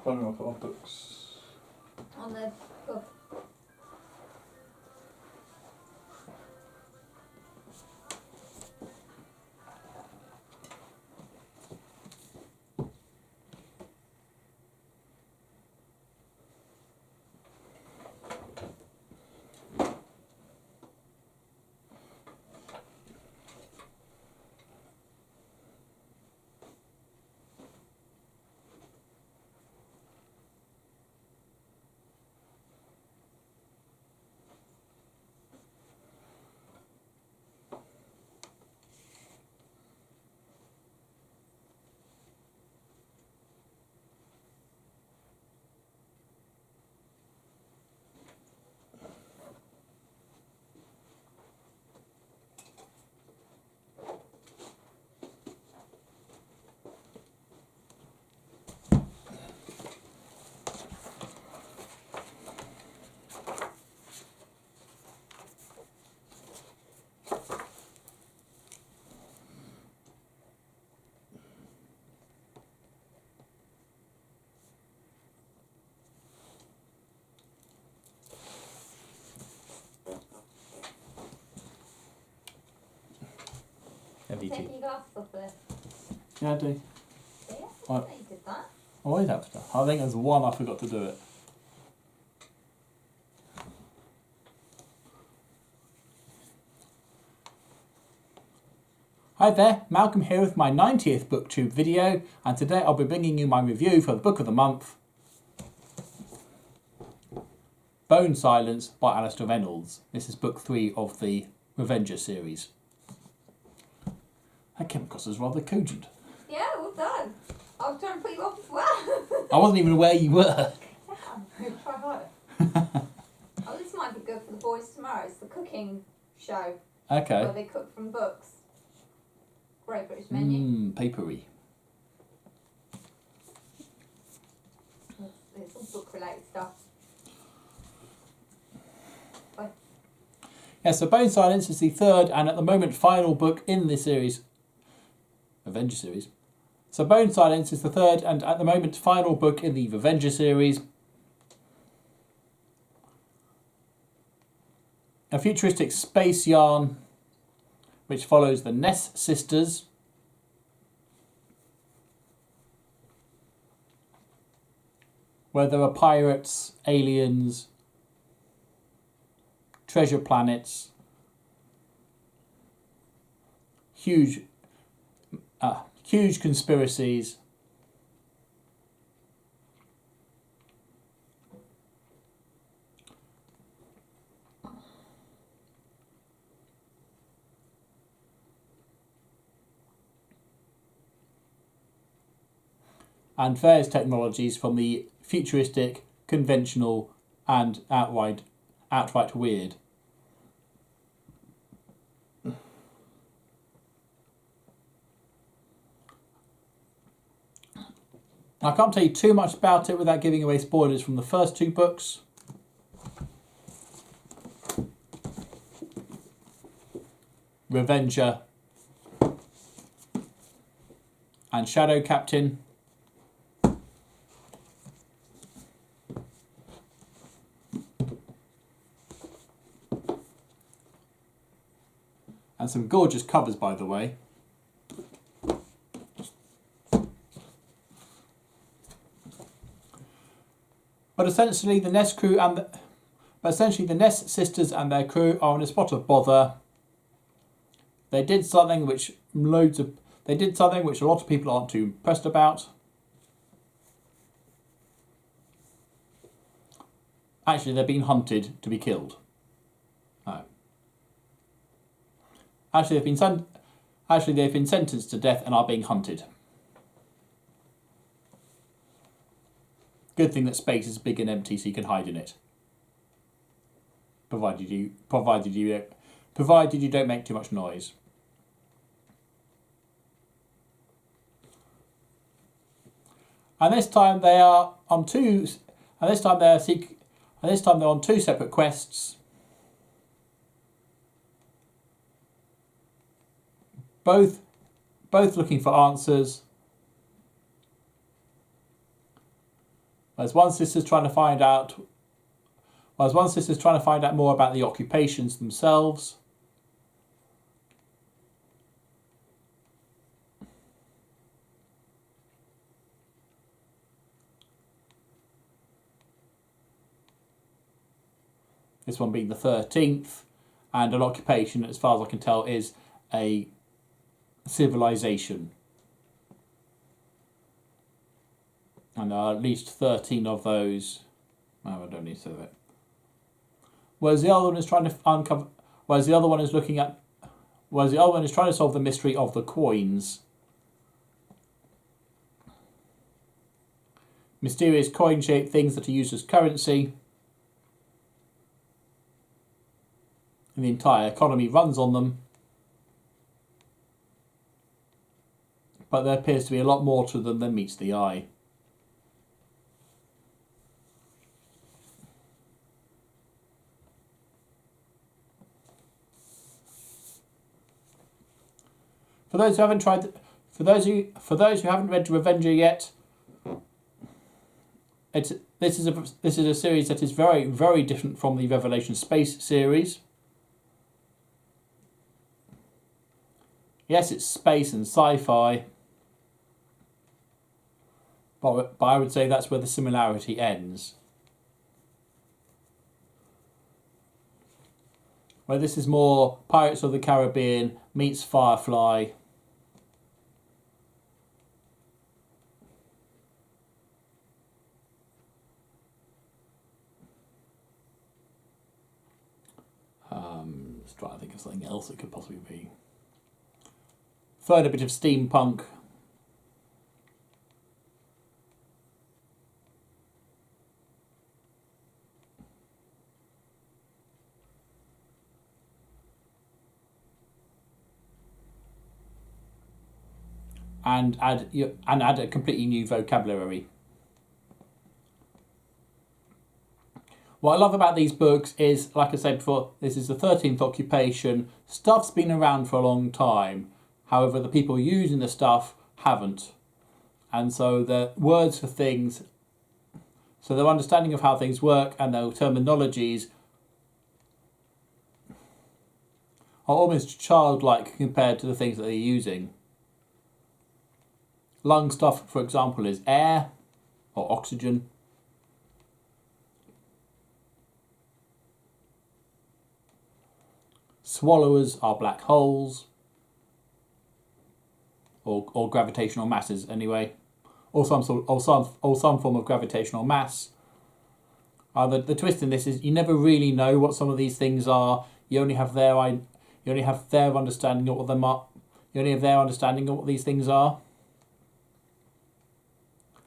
Finding my card books. On the book. MDT. Take your glasses off there. Yeah, I do. Yeah, Right. you did that. I always have to. I think there's one I forgot to do it. Hi there, Malcolm here with my 90th Booktube video, and today I'll be bringing you my review for the book of the month, Bone Silence by Alistair Reynolds. This is book 3 of the Revenger series. That came across as rather cogent. Yeah, well done. I was trying to put you off as well. I wasn't even aware you were. Yeah, try harder. Oh, this might be good for the boys tomorrow. It's the cooking show. Okay. Where they cook from books. Great British menu. Papery. It's all book related stuff. Bye. Yeah, so Bone Silence is the third and at the moment final book in this series. Avenger series. So Bone Silence is the third and at the moment final book in the Revenger series. A futuristic space yarn which follows the Ness sisters, where there are pirates, aliens, treasure planets, huge conspiracies, and various technologies from the futuristic, conventional, and outright weird. I can't tell you too much about it without giving away spoilers from the first two books. Revenger and Shadow Captain. And some gorgeous covers, by the way. But essentially the Ness crew and the Ness sisters and their crew are in a spot of bother. They did something which a lot of people aren't too impressed about. Actually, they're being hunted to be killed. No. Actually, they've been sentenced to death and are being hunted. Good thing that space is big and empty, so you can hide in it. Provided you don't make too much noise. And this time they are on two. And this time they're on two separate quests. Both looking for answers. Whereas one sister's trying to find out more about the occupations themselves. This one being the 13th, and an occupation, as far as I can tell, is a civilization. And there are at least 13 of those. No, I don't need to say that. Whereas the other one is trying to uncover. Whereas the other one is trying to solve the mystery of the coins. Mysterious coin-shaped things that are used as currency. And the entire economy runs on them. But there appears to be a lot more to them than meets the eye. For those who haven't read Revenger yet, this is a series that is very, very different from the Revelation Space series. Yes, it's space and sci-fi, but I would say that's where the similarity ends. Where this is more Pirates of the Caribbean meets Firefly. Let's try to think of something else it could possibly be. Third, a bit of steampunk. And add a completely new vocabulary. What I love about these books is, like I said before, this is the 13th occupation. Stuff's been around for a long time. However, the people using the stuff haven't. And so the words for things, so their understanding of how things work and their terminologies are almost childlike compared to the things that they're using. Lung stuff, for example, is air or oxygen. Swallowers are black holes. Or gravitational masses anyway, or some form of gravitational mass. The twist in this is you never really know what some of these things are. You only have their understanding of what them are. You only have their understanding of what these things are,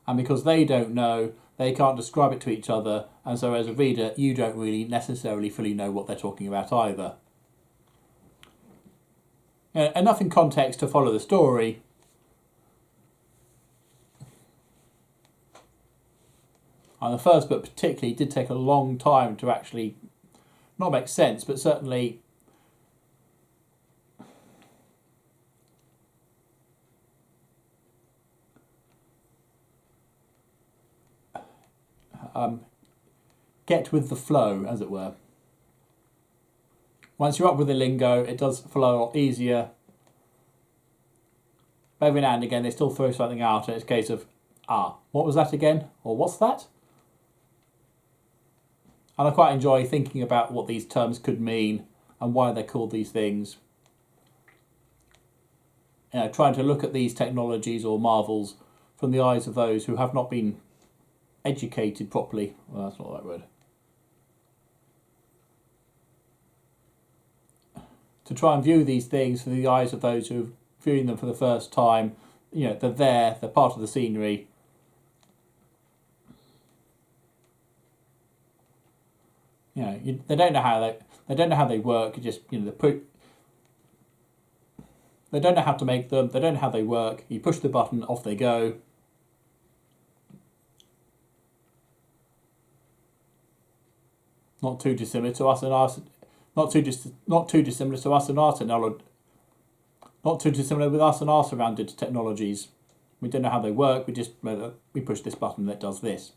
and because they don't know, they can't describe it to each other. And so, as a reader, you don't really necessarily fully know what they're talking about either. Enough in context to follow the story. And the first book particularly did take a long time to actually not make sense, but certainly get with the flow, as it were. Once you're up with the lingo, it does flow a lot easier. But every now and again, they still throw something out, and it's a case of, what was that again? Or what's that? And I quite enjoy thinking about what these terms could mean and why they're called these things. Trying to look at these technologies or marvels from the eyes of those who have not been educated properly. Well, that's not the right word. To try and view these things through the eyes of those who are viewing them for the first time. They're there, they're part of the scenery. They don't know how they work. They don't know how to make them. They don't know how they work. You push the button, off they go. Not too dissimilar to us and our. Not too dissimilar to us and our technology. Not too dissimilar with us and our surrounded technologies. We don't know how they work. We push this button that does this.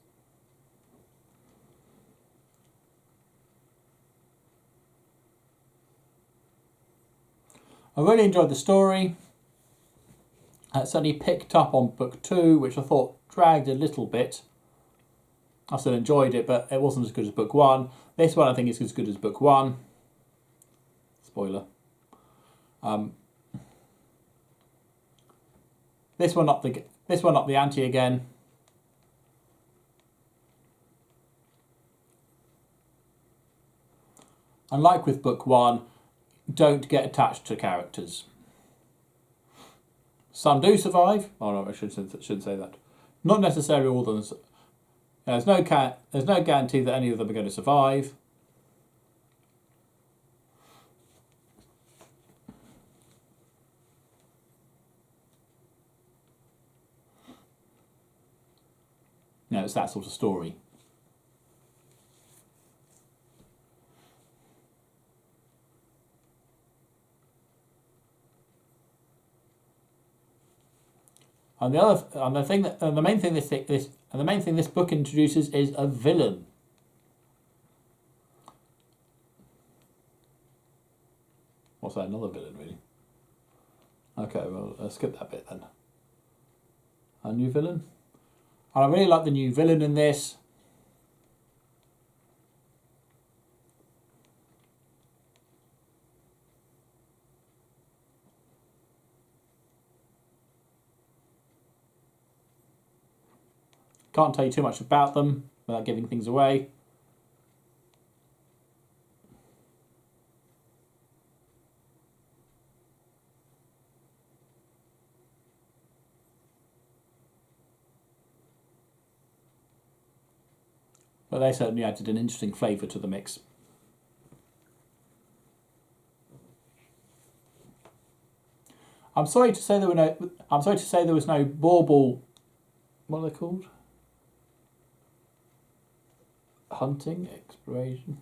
I really enjoyed the story. It certainly picked up on book 2, which I thought dragged a little bit. I still enjoyed it, but it wasn't as good as book 1. This one I think is as good as book 1. Spoiler. This one up the ante again. And like with book 1, don't get attached to characters. Some do survive. Oh no, I shouldn't say that. Not necessarily all of them. There's no guarantee that any of them are going to survive. You know, it's that sort of story. And the main thing this book introduces is a villain. What's that? Another villain, really? Okay, well, let's skip that bit then. A new villain. And I really like the new villain in this. Can't tell you too much about them without giving things away. But they certainly added an interesting flavour to the mix. I'm sorry to say there was no bauble. What are they called? Hunting, exploration.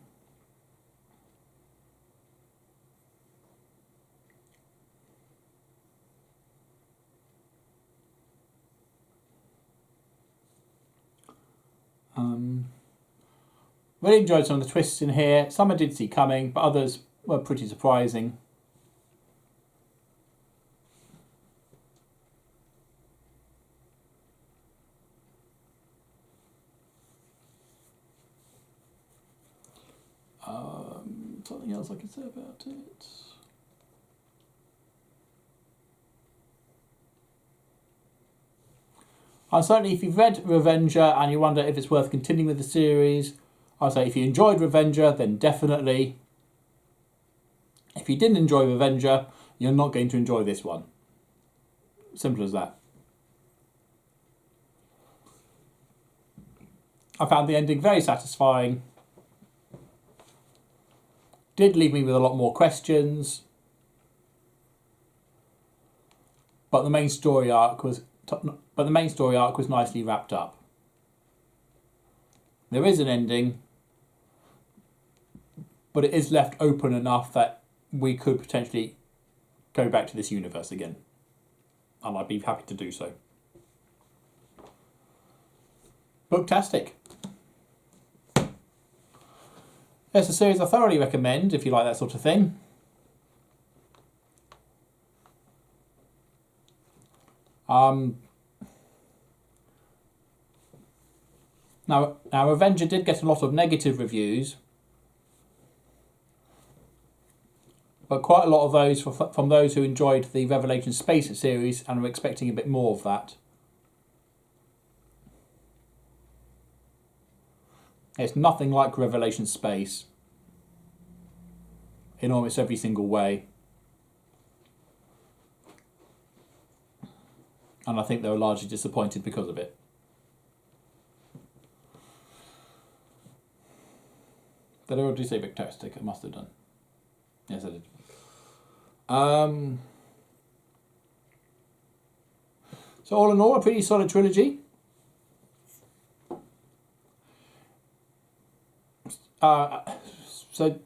Really enjoyed some of the twists in here. Some I did see coming, but others were pretty surprising. Something else I can say about it. And certainly if you've read Revenger and you wonder if it's worth continuing with the series, I'd say if you enjoyed Revenger, then definitely. If you didn't enjoy Revenger, you're not going to enjoy this one. Simple as that. I found the ending very satisfying. Did leave me with a lot more questions, but the main story arc was nicely wrapped up. There is an ending, but it is left open enough that we could potentially go back to this universe again, and I'd be happy to do so. Booktastic. It's a series I thoroughly recommend if you like that sort of thing. Now Avenger did get a lot of negative reviews, but quite a lot of those from those who enjoyed the Revelation Space series and were expecting a bit more of that. It's nothing like Revelation Space in almost every single way. And I think they were largely disappointed because of it. Did I already say Booktastic? I must have done. Yes, I did. So all in all, a pretty solid trilogy. So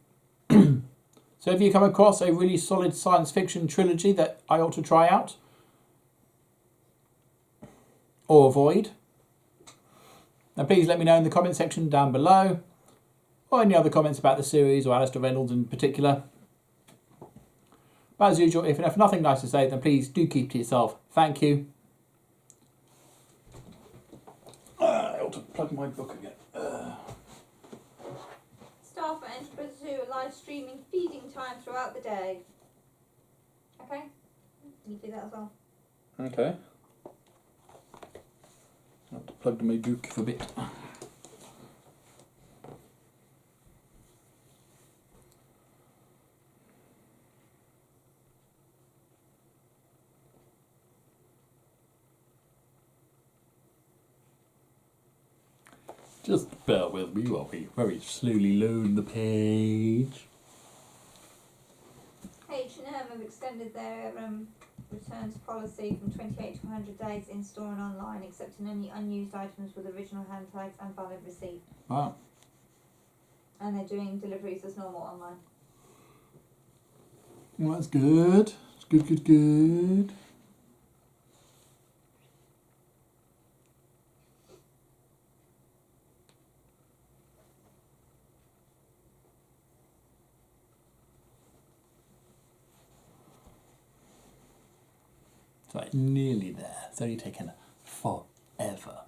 have you come across a really solid science fiction trilogy that I ought to try out? Or avoid? Now please let me know in the comment section down below, or any other comments about the series or Alistair Reynolds in particular. But as usual, if you have nothing nice to say, then please do keep to yourself. Thank you. I ought to plug my book again. Staff at Enterprise Zoo are live streaming feeding time throughout the day. Okay? You do that as well. Okay. I have to plug my book for a bit. Just bear with me while we very slowly load the page. H&M have extended their returns policy from 28 to 100 days in store and online, accepting only unused items with original hand tags and valid receipt. Wow. And they're doing deliveries as normal online. Well, that's good. It's good, good, good. It's like nearly there. It's only taken forever.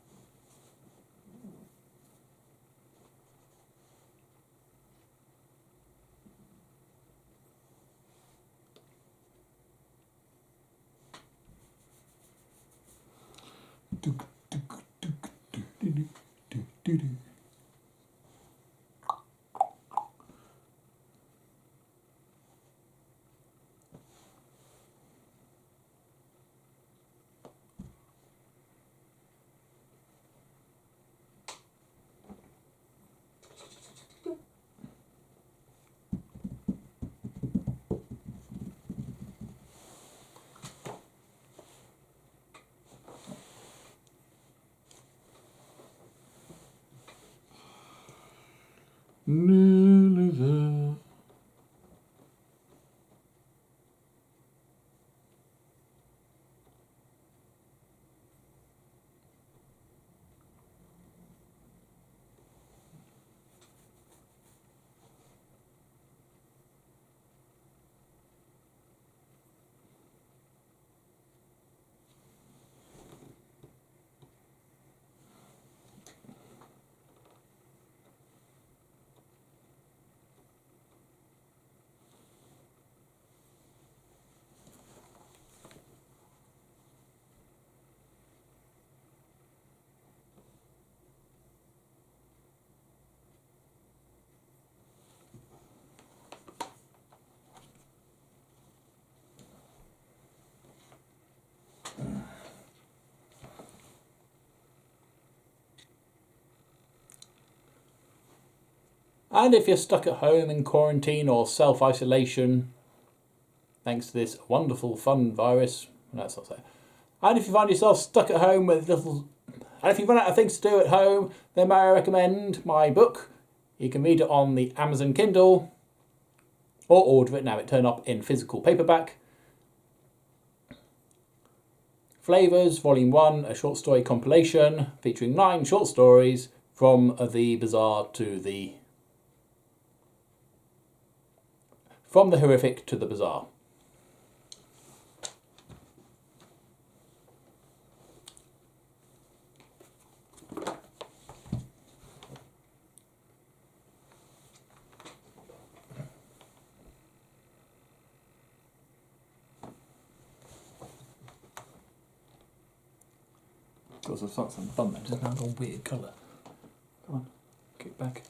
Nearly there. And if you're stuck at home in quarantine or self-isolation, thanks to this wonderful, fun virus, that's not so. And if you find yourself stuck at home with and if you run out of things to do at home, then may I recommend my book. You can read it on the Amazon Kindle, or order it now. It turned up in physical paperback. Flavours, Volume 1, a short story compilation featuring 9 short stories from the bizarre to the... from the horrific to the bizarre. Of course, I've started some fun then, just now a weird colour. Come on, kick back.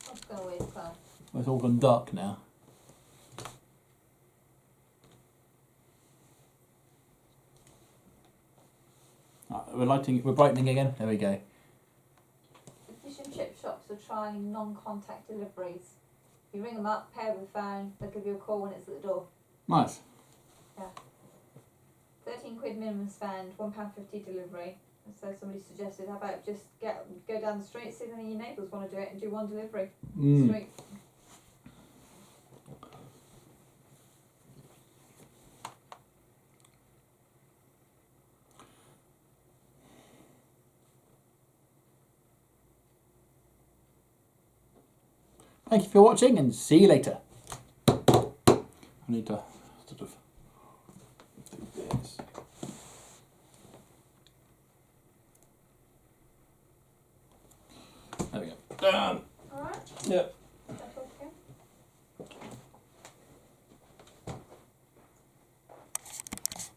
Let's go with colour. Well, it's all gone dark now. Right, we're brightening again. There we go. The fish and chip shops are trialling non-contact deliveries. You ring them up, pay over the phone, they'll give you a call when it's at the door. Nice. Yeah. £13 minimum spend, £1.50 delivery. And so somebody suggested, how about just go down the street, see if any of your neighbours want to do it and do one delivery. Street. Thank you for watching and see you later. I need to sort of do this. There we go. Done. Alright. Yep.